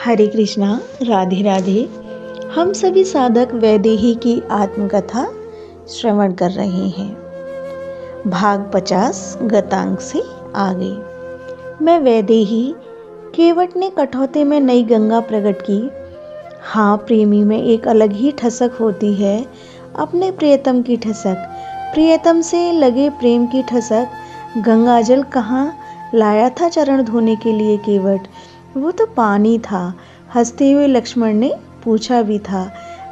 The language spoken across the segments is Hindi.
हरे कृष्णा, राधे राधे। हम सभी साधक वैदेही की आत्मकथा श्रवण कर रहे हैं। भाग 50 गतांक से आगे। मैं वैदेही, केवट ने कठौते में नई गंगा प्रकट की। हाँ, प्रेमी में एक अलग ही ठसक होती है, अपने प्रियतम की ठसक, प्रियतम से लगे प्रेम की ठसक। गंगाजल कहाँ लाया था चरण धोने के लिए केवट? वो तो पानी था। हंसते हुए लक्ष्मण ने पूछा भी था,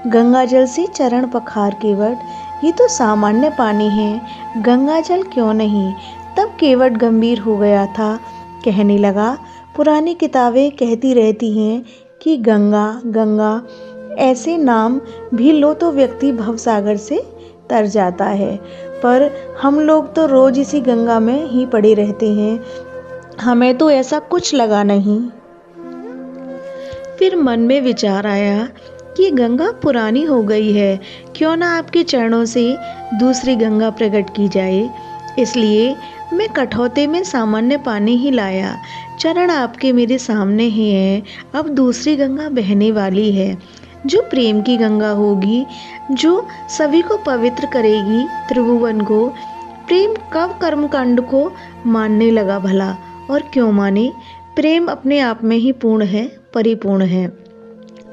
गंगाजल से चरण पखार केवट, ये तो सामान्य पानी है, गंगाजल क्यों नहीं? तब केवट गंभीर हो गया था, कहने लगा, पुरानी किताबें कहती रहती हैं कि गंगा गंगा, ऐसे नाम भी लो तो व्यक्ति भवसागर से तर जाता है, पर हम लोग तो रोज इसी गंगा में ही पड़े रहते हैं, हमें तो ऐसा कुछ लगा नहीं। फिर मन में विचार आया कि गंगा पुरानी हो गई है, क्यों ना आपके चरणों से दूसरी गंगा प्रकट की जाए। इसलिए मैं कठौते में सामान्य पानी ही लाया। चरण आपके मेरे सामने ही हैं, अब दूसरी गंगा बहने वाली है, जो प्रेम की गंगा होगी, जो सभी को पवित्र करेगी, त्रिभुवन को। प्रेम कब कर्मकांड को मानने लगा भला? और क्यों माने? प्रेम अपने आप में ही पूर्ण है, परिपूर्ण है।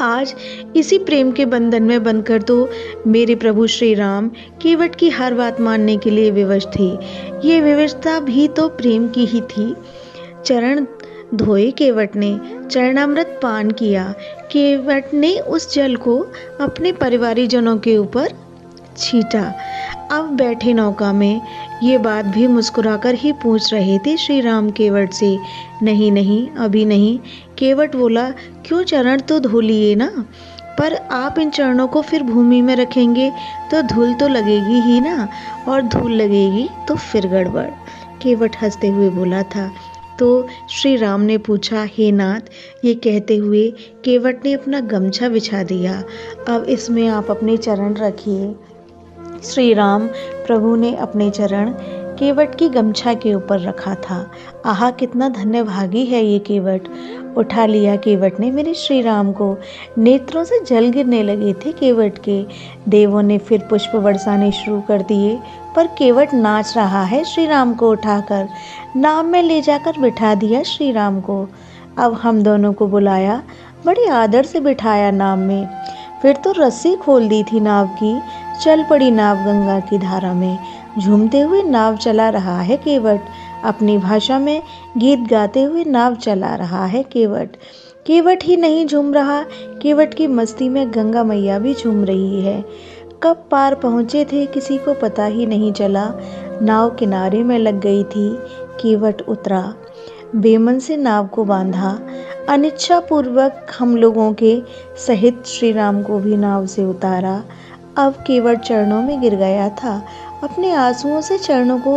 आज इसी प्रेम के बंधन में बंधकर तो मेरे प्रभु श्री राम केवट की हर बात मानने के लिए विवश थे। ये विवशता भी तो प्रेम की ही थी। चरण धोए केवट ने, चरणामृत पान किया। केवट ने उस जल को अपने परिवारीजनों के ऊपर छीटा। अब बैठे नौका में ये बात भी मुस्कुराकर ही पूछ रहे थे श्री राम केवट से। नहीं नहीं, अभी नहीं। केवट बोला, क्यों, चरण तो धो लिए ना, पर आप इन चरणों को फिर भूमि में रखेंगे तो धूल तो लगेगी ही ना, और धूल लगेगी तो फिर गड़बड़। केवट हंसते हुए बोला था। तो श्री राम ने पूछा, हे नाथ, ये कहते हुए केवट ने अपना गमछा बिछा दिया, अब इसमें आप अपने चरण रखिए। श्री राम प्रभु ने अपने चरण केवट की गमछा के ऊपर रखा था। आहा, कितना धन्यभागी है ये केवट। उठा लिया केवट ने मेरे श्री राम को। नेत्रों से जल गिरने लगे थे केवट के। देवों ने फिर पुष्प बरसाने शुरू कर दिए, पर केवट नाच रहा है श्री राम को उठाकर। नाव में ले जाकर बिठा दिया श्री राम को। अब हम दोनों को बुलाया, बड़े आदर से बिठाया नाव में। फिर तो रस्सी खोल दी थी नाव की। चल पड़ी नाव गंगा की धारा में। झूमते हुए नाव चला रहा है केवट, अपनी भाषा में गीत गाते हुए नाव चला रहा है केवट। केवट ही नहीं झूम रहा, केवट की मस्ती में गंगा मैया भी झूम रही है। कब पार पहुँचे थे किसी को पता ही नहीं चला। नाव किनारे में लग गई थी। केवट उतरा, बेमन से नाव को बांधा। अनिच्छा पूर्वक हम लोगों के सहित श्री राम को भी नाव से उतारा। अब केवट चरणों में गिर गया था, अपने आंसुओं से चरणों को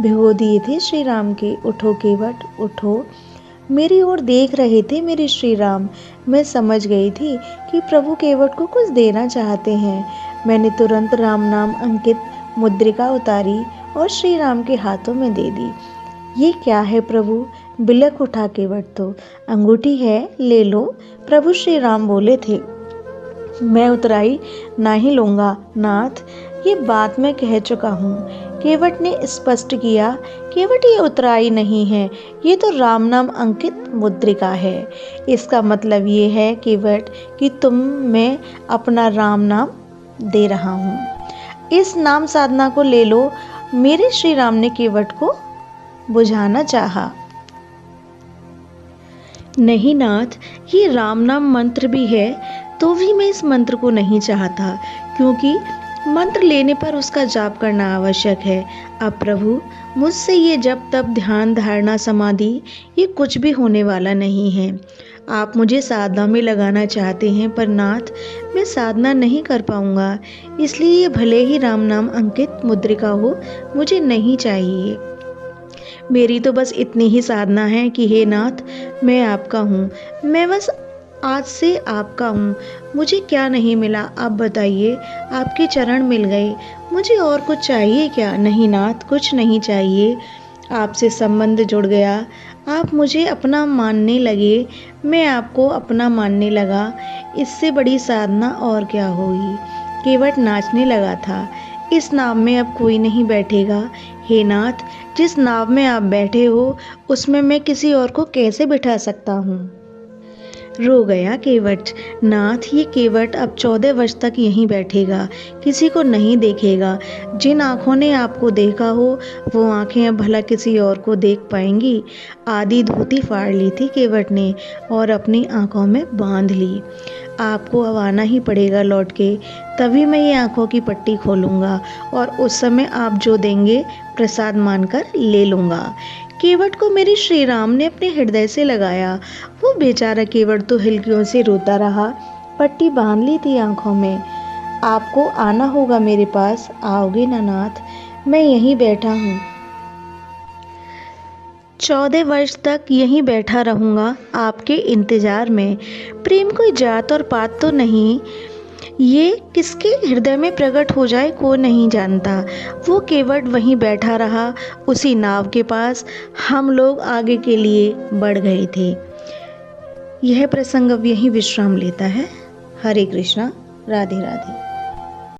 भिगो दिए थे श्री राम के। उठो केवट, उठो। मेरी ओर देख रहे थे मेरे श्री राम। मैं समझ गई थी कि प्रभु केवट को कुछ देना चाहते हैं। मैंने तुरंत राम नाम अंकित मुद्रिका उतारी और श्री राम के हाथों में दे दी। ये क्या है प्रभु? बिलख उठा केवट तो। अंगूठी है, ले लो, प्रभु श्री राम बोले थे। मैं उतराई नहीं लूँगा नाथ, ये बात मैं कह चुका हूँ। केवट ने स्पष्ट किया, केवट ये उतराई नहीं है, ये तो राम नाम अंकित मुद्रिका है। इसका मतलब ये है केवट कि तुम मैं अपना राम नाम दे रहा हूँ। इस नाम साधना को ले लो। मेरे श्री राम ने केवट को बुझाना चाहा। नहीं नाथ, ये राम नाम मंत्र भी है, तो भी मैं इस मंत्र को नहीं चाहता, क्योंकि मंत्र लेने पर उसका जाप करना आवश्यक है। अब प्रभु, मुझसे ये जप तप ध्यान धारणा समाधि ये कुछ भी होने वाला नहीं है। आप मुझे साधना में लगाना चाहते हैं, पर नाथ, मैं साधना नहीं कर पाऊंगा, इसलिए ये भले ही राम नाम अंकित मुद्रिका हो, मुझे नहीं चाहिए। मेरी तो बस इतनी ही साधना है कि हे नाथ, मैं आपका हूँ, मैं बस आज से आपका हूँ। मुझे क्या नहीं मिला आप बताइए? आपके चरण मिल गए, मुझे और कुछ चाहिए क्या? नहीं नाथ, कुछ नहीं चाहिए। आपसे संबंध जुड़ गया, आप मुझे अपना मानने लगे, मैं आपको अपना मानने लगा। इससे बड़ी साधना और क्या होगी। केवट नाचने लगा था। इस नाव में अब कोई नहीं बैठेगा। हे नाथ, जिस नाव में आप बैठे हो उसमें मैं किसी और को कैसे बिठा सकता हूँ। रो गया केवट। नाथ, ये केवट अब 14 वर्ष तक यहीं बैठेगा, किसी को नहीं देखेगा। जिन आँखों ने आपको देखा हो वो आँखें अब भला किसी और को देख पाएंगी। आधी धोती फाड़ ली थी केवट ने और अपनी आँखों में बांध ली। आपको अब आना ही पड़ेगा लौट के, तभी मैं ये आँखों की पट्टी खोलूँगा और उस समय आप जो देंगे प्रसाद मानकर ले लूँगा। केवट को मेरे श्री राम ने अपने हृदय से लगाया। वो बेचारा केवट तो हिलकियों से रोता रहा। पट्टी बांध ली थी आंखों में। आपको आना होगा मेरे पास, आओगे ना नाथ, मैं यहीं बैठा हूँ। 14 वर्ष तक यहीं बैठा रहूँगा आपके इंतजार में। प्रेम कोई जात और पात तो नहीं, ये किसके हृदय में प्रकट हो जाए को नहीं जानता। वो केवट वहीं बैठा रहा उसी नाव के पास। हम लोग आगे के लिए बढ़ गए थे। यह प्रसंग अब यहीं विश्राम लेता है। हरे कृष्णा, राधे राधे।